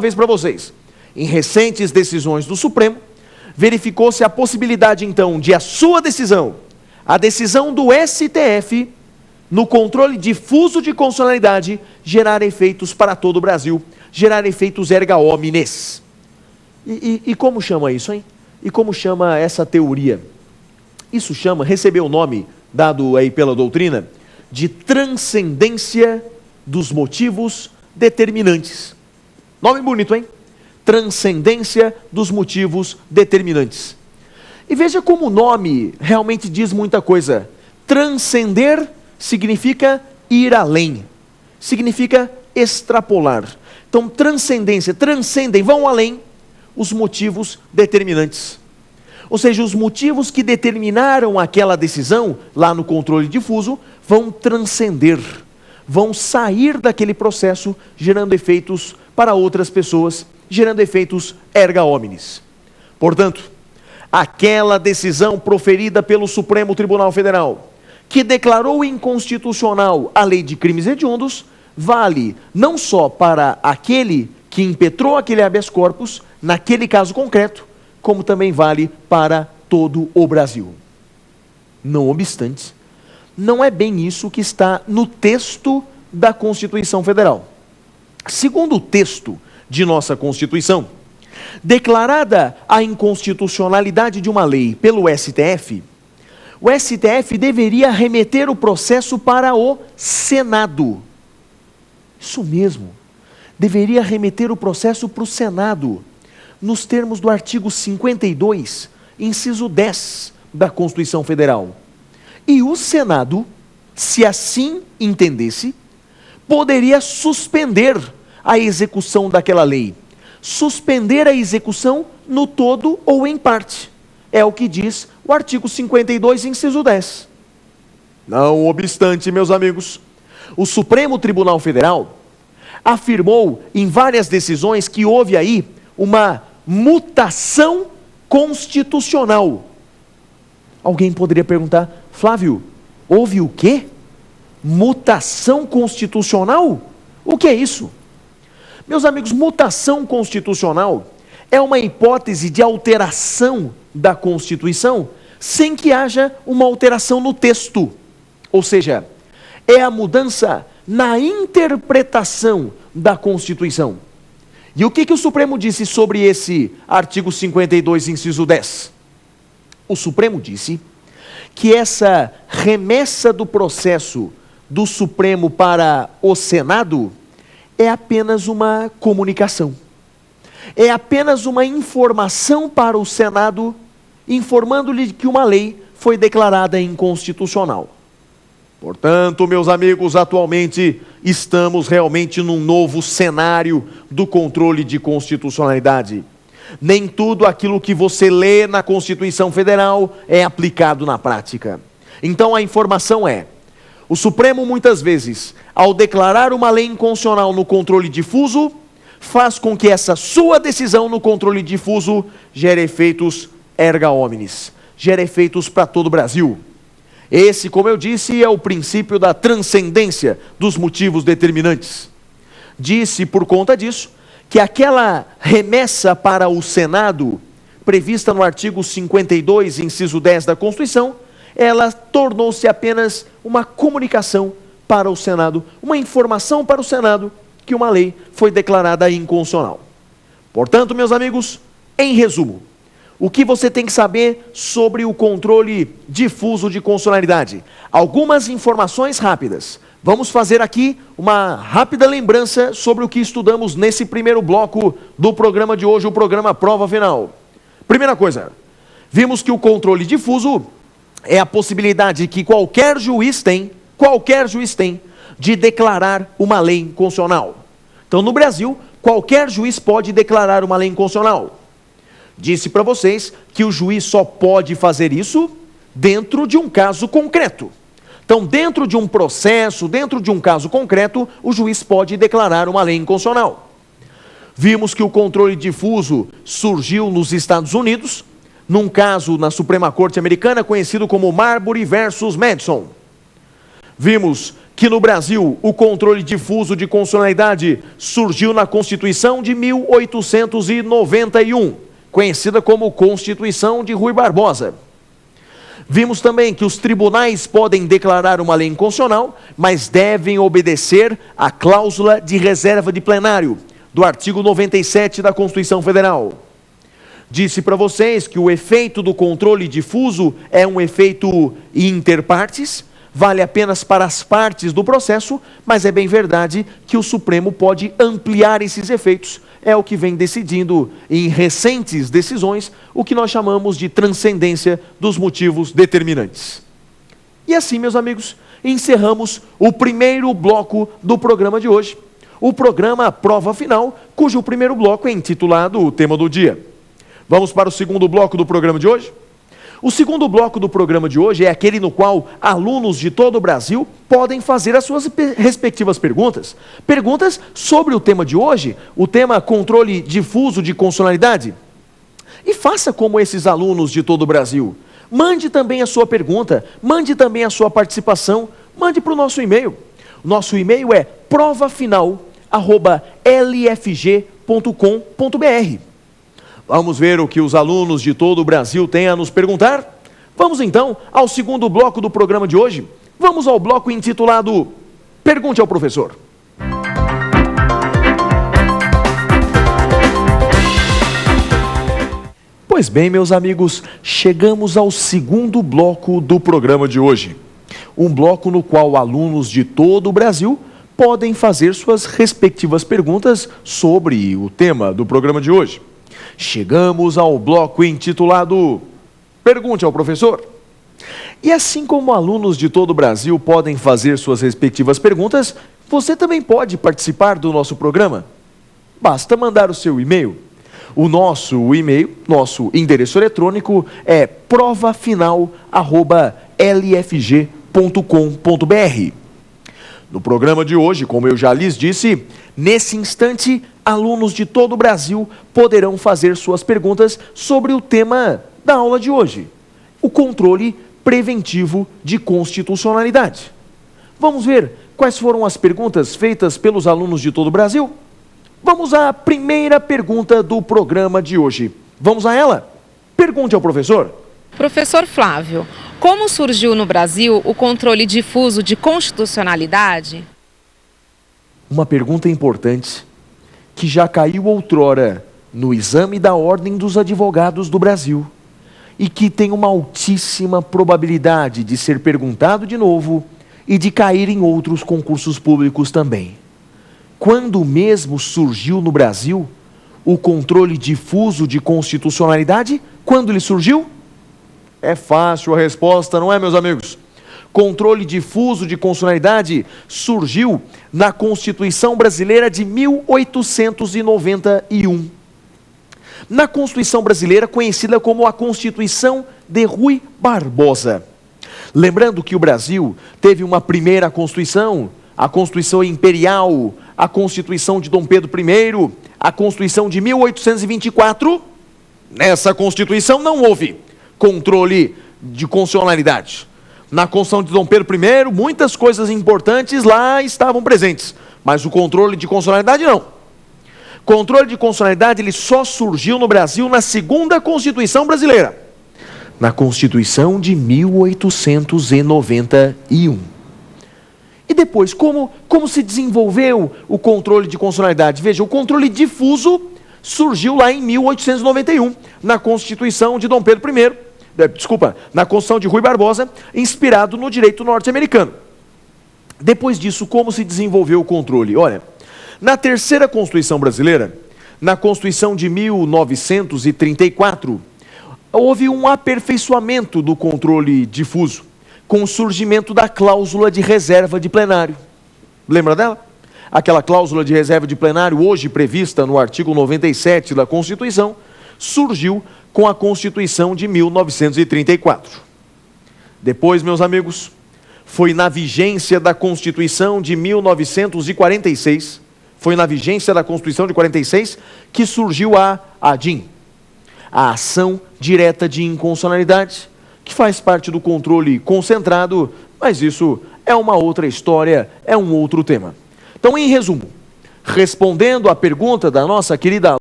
vez para vocês. Em recentes decisões do Supremo, verificou-se a possibilidade, então, de a sua decisão, a decisão do STF, no controle difuso de constitucionalidade, gerar efeitos para todo o Brasil, gerar efeitos erga omnes. E como chama isso, hein? E como chama essa teoria? Isso recebeu o nome, dado aí pela doutrina, de transcendência dos motivos determinantes. Nome bonito, hein? Transcendência dos motivos determinantes. E veja como o nome realmente diz muita coisa. Transcender significa ir além, significa extrapolar. Então, transcendência, transcendem, vão além os motivos determinantes. Ou seja, os motivos que determinaram aquela decisão, lá no controle difuso, vão transcender, vão sair daquele processo, gerando efeitos para outras pessoas, gerando efeitos erga omnes. Portanto, aquela decisão proferida pelo Supremo Tribunal Federal, que declarou inconstitucional a lei de crimes hediondos, vale não só para aquele que impetrou aquele habeas corpus, naquele caso concreto, como também vale para todo o Brasil. Não obstante, não é bem isso que está no texto da Constituição Federal. Segundo o texto de nossa Constituição, declarada a inconstitucionalidade de uma lei pelo STF, o STF deveria remeter o processo para o Senado. Isso mesmo, deveria remeter o processo para o Senado, nos termos do artigo 52, inciso 10 da Constituição Federal. E o Senado, se assim entendesse, poderia suspender a execução daquela lei. Suspender a execução no todo ou em parte. É o que diz o artigo 52, inciso 10. Não obstante, meus amigos, o Supremo Tribunal Federal afirmou em várias decisões que houve aí uma mutação constitucional. Alguém poderia perguntar, Flávio, houve o quê? Mutação constitucional? O que é isso? Meus amigos, mutação constitucional é uma hipótese de alteração da Constituição sem que haja uma alteração no texto. Ou seja, é a mudança na interpretação da Constituição. E o que o Supremo disse sobre esse artigo 52, inciso 10? O Supremo disse que essa remessa do processo do Supremo para o Senado é apenas uma comunicação. É apenas uma informação para o Senado, informando-lhe que uma lei foi declarada inconstitucional. Portanto, meus amigos, atualmente estamos realmente num novo cenário do controle de constitucionalidade. Nem tudo aquilo que você lê na Constituição Federal é aplicado na prática. Então a informação é: o Supremo muitas vezes, ao declarar uma lei inconstitucional no controle difuso, faz com que essa sua decisão no controle difuso gere efeitos erga omnes, gere efeitos para todo o Brasil. Esse, como eu disse, é o princípio da transcendência dos motivos determinantes. Disse, por conta disso, que aquela remessa para o Senado, prevista no artigo 52, inciso 10 da Constituição, ela tornou-se apenas uma comunicação para o Senado, uma informação para o Senado que uma lei foi declarada inconstitucional. Portanto, meus amigos, em resumo, o que você tem que saber sobre o controle difuso de constitucionalidade? Algumas informações rápidas. Vamos fazer aqui uma rápida lembrança sobre o que estudamos nesse primeiro bloco do programa de hoje, o programa Prova Final. Primeira coisa, vimos que o controle difuso é a possibilidade que qualquer juiz tem de declarar uma lei inconstitucional. Então, no Brasil, qualquer juiz pode declarar uma lei inconstitucional. Disse para vocês que o juiz só pode fazer isso dentro de um caso concreto. Então, dentro de um processo, dentro de um caso concreto, o juiz pode declarar uma lei inconstitucional. Vimos que o controle difuso surgiu nos Estados Unidos, num caso na Suprema Corte Americana conhecido como Marbury versus Madison. Vimos que no Brasil o controle difuso de constitucionalidade surgiu na Constituição de 1891, conhecida como Constituição de Rui Barbosa. Vimos também que os tribunais podem declarar uma lei inconstitucional, mas devem obedecer à cláusula de reserva de plenário do artigo 97 da Constituição Federal. Disse para vocês que o efeito do controle difuso é um efeito inter partes, vale apenas para as partes do processo, mas é bem verdade que o Supremo pode ampliar esses efeitos. É o que vem decidindo em recentes decisões, o que nós chamamos de transcendência dos motivos determinantes. E assim, meus amigos, encerramos o primeiro bloco do programa de hoje. O programa Prova Final, cujo primeiro bloco é intitulado O Tema do Dia. Vamos para o segundo bloco do programa de hoje? O segundo bloco do programa de hoje é aquele no qual alunos de todo o Brasil podem fazer as suas respectivas perguntas. Perguntas sobre o tema de hoje, o tema controle difuso de constitucionalidade. E faça como esses alunos de todo o Brasil. Mande também a sua pergunta, mande também a sua participação, mande para o nosso e-mail. O nosso e-mail é provafinal@lfg.com.br. Vamos ver o que os alunos de todo o Brasil têm a nos perguntar? Vamos então ao segundo bloco do programa de hoje. Vamos ao bloco intitulado Pergunte ao Professor. Pois bem, meus amigos, chegamos ao segundo bloco do programa de hoje. Um bloco no qual alunos de todo o Brasil podem fazer suas respectivas perguntas sobre o tema do programa de hoje. Chegamos ao bloco intitulado Pergunte ao Professor. E assim como alunos de todo o Brasil podem fazer suas respectivas perguntas, você também pode participar do nosso programa. Basta mandar o seu e-mail. O nosso e-mail, nosso endereço eletrônico é provafinal@lfg.com.br. No programa de hoje, como eu já lhes disse, nesse instante, alunos de todo o Brasil poderão fazer suas perguntas sobre o tema da aula de hoje, o controle preventivo de constitucionalidade. Vamos ver quais foram as perguntas feitas pelos alunos de todo o Brasil? Vamos à primeira pergunta do programa de hoje. Vamos a ela? Pergunte ao professor. Professor Flávio, como surgiu no Brasil o controle difuso de constitucionalidade? Uma pergunta importante, que já caiu outrora no exame da Ordem dos Advogados do Brasil e que tem uma altíssima probabilidade de ser perguntado de novo e de cair em outros concursos públicos também. Quando mesmo surgiu no Brasil o controle difuso de constitucionalidade? Quando ele surgiu? É fácil a resposta, não é, meus amigos? Controle difuso de constitucionalidade surgiu na Constituição Brasileira de 1891. Na Constituição Brasileira, conhecida como a Constituição de Rui Barbosa. Lembrando que o Brasil teve uma primeira Constituição, a Constituição Imperial, a Constituição de Dom Pedro I, a Constituição de 1824. Nessa Constituição não houve controle de constitucionalidade. Na Constituição de Dom Pedro I, muitas coisas importantes lá estavam presentes, mas o controle de constitucionalidade não. Controle de constitucionalidade ele só surgiu no Brasil na segunda Constituição brasileira, na Constituição de 1891. E depois, como se desenvolveu o controle de constitucionalidade? Veja, o controle difuso surgiu lá em 1891, na Constituição de Dom Pedro I, na Constituição de Rui Barbosa, inspirado no direito norte-americano. Depois disso, como se desenvolveu o controle? Olha, na terceira Constituição brasileira, na Constituição de 1934, houve um aperfeiçoamento do controle difuso, com o surgimento da cláusula de reserva de plenário. Lembra dela? Aquela cláusula de reserva de plenário, hoje prevista no artigo 97 da Constituição, surgiu com a Constituição de 1934. Depois, meus amigos, foi na vigência da Constituição de 1946, que surgiu a ADIM, a Ação Direta de Inconstitucionalidade, que faz parte do controle concentrado, mas isso é uma outra história, é um outro tema. Então, em resumo, respondendo à pergunta da nossa querida